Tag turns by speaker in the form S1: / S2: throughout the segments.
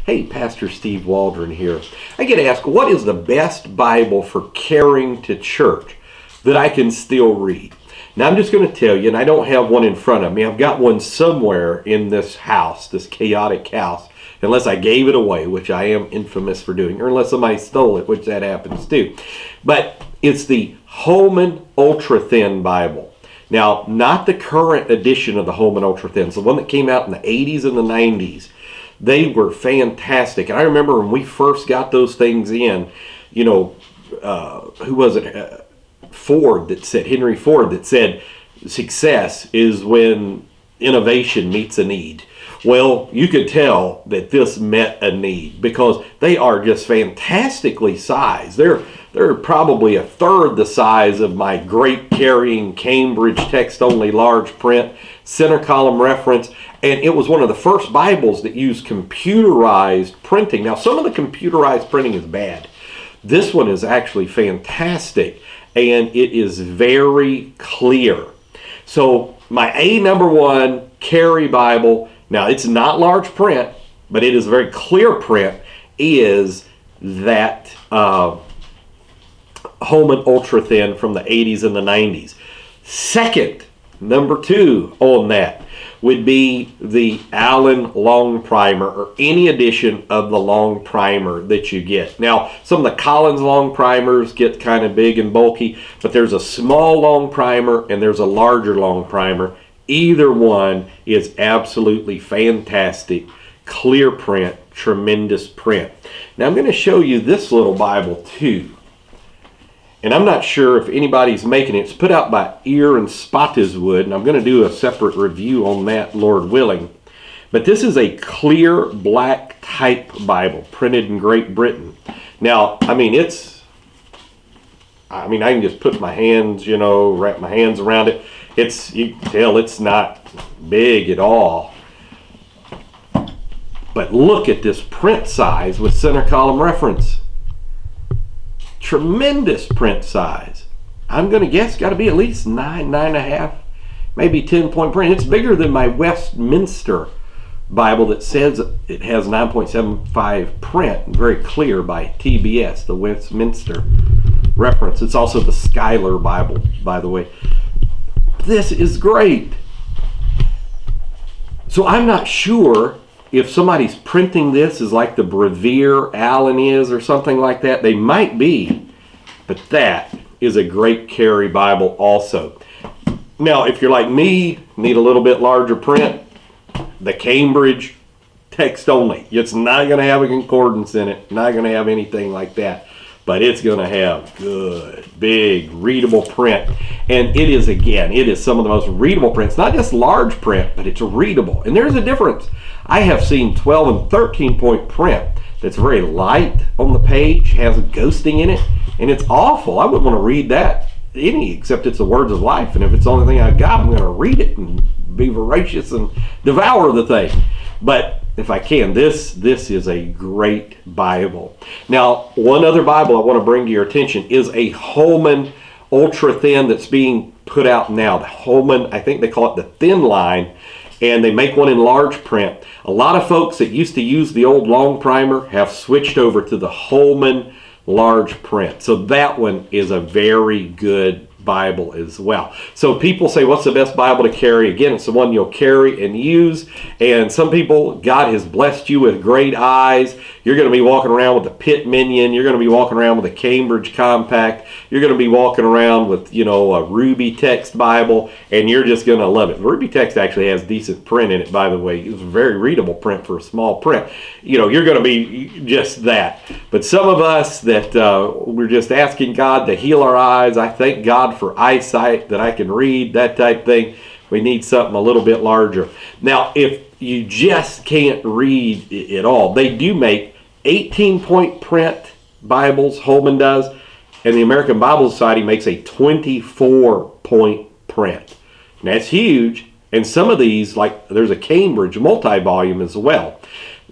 S1: Hey, Pastor Steve Waldron here. I get asked, what is the best Bible for carrying to church that I can still read? Now, I'm just going to tell you, and I don't have one in front of me. I've got one somewhere in this house, this chaotic house, unless I gave it away, which I am infamous for doing, or unless somebody stole it, which that happens too. But it's the Holman Ultra Thin Bible. Now, not the current edition of the Holman Ultra Thin, it's the one that came out in the 80s and the 90s. They were fantastic. And I remember when we first got those things in, who was it? Henry Ford that said, success is when innovation meets a need. Well, you could tell that this met a need because they are just fantastically sized. They're probably a third the size of my great carrying Cambridge text-only large print, center column reference, and it was one of the first Bibles that used computerized printing. Now, some of the computerized printing is bad. This one is actually fantastic, and it is very clear. So my number one carry Bible, now it's not large print, but it is very clear print, is that Holman Ultra Thin from the 80s and the 90s. Second, number two on that would be the Allen Long Primer, or any edition of the Long Primer that you get. Now, some of the Collins Long Primers get kind of big and bulky, but there's a small Long Primer and there's a larger Long Primer. Either one is absolutely fantastic. Clear print, tremendous print. Now, I'm going to show you this little Bible too. And I'm not sure if anybody's making it. It's put out by Ear and Spottiswoode, and I'm going to do a separate review on that, Lord willing. But this is a clear black type Bible, printed in Great Britain. Now, I can just put my hands, wrap my hands around it. You can tell it's not big at all. But look at this print size with center column reference. Tremendous print size. I'm going to guess got to be at least 9.5, maybe 10-point print. It's bigger than my Westminster Bible that says it has 9.75 print, very clear by TBS, the Westminster reference. It's also the Schuyler Bible, by the way. This is great. So I'm not sure if somebody's printing this as like the Brevier Allen is or something like that. They might be, but that is a great carry Bible also. Now, if you're like me, need a little bit larger print, the Cambridge text only. It's not going to have a concordance in it, not going to have anything like that, but it's going to have good, big, readable print. And it is some of the most readable prints, not just large print, but it's readable. And there's a difference. I have seen 12 and 13-point print that's very light on the page, has ghosting in it, and it's awful. I wouldn't want to read that except it's the words of life. And if it's the only thing I've got, I'm going to read it and be voracious and devour the thing. But if I can, this is a great Bible. Now, one other Bible I want to bring to your attention is a Holman Ultra Thin that's being put out now. The Holman, I think they call it the Thin Line, and they make one in large print. A lot of folks that used to use the old Long Primer have switched over to the Holman large print. So that one is a very good Bible as well. So people say, what's the best Bible to carry? Again, it's the one you'll carry and use. And some people, God has blessed you with great eyes. You're going to be walking around with the Pitt Minion. You're going to be walking around with a Cambridge Compact. You're going to be walking around with, a Ruby Text Bible, and you're just going to love it. Ruby Text actually has decent print in it, by the way. It's a very readable print for a small print. You're going to be just that. But some of us that we're just asking God to heal our eyes. I thank God for eyesight that I can read, that type thing. We need something a little bit larger. Now, if you just can't read at all, they do make 18-point print Bibles, Holman does, and the American Bible Society makes a 24-point print. And that's huge. And some of these, like there's a Cambridge multi-volume as well,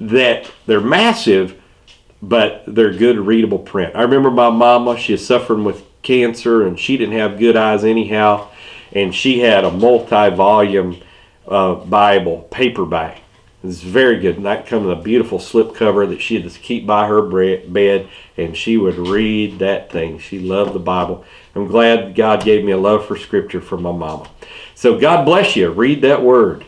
S1: that they're massive, but they're good readable print. I remember my mama, she is suffering with cancer, and she didn't have good eyes anyhow, and she had a multi-volume Bible paperback, It's very good. And that comes in a beautiful slip cover that she had to keep by her bed, and she would read that thing. She loved the Bible. I'm glad God gave me a love for Scripture from my mama. So God bless you. Read that Word.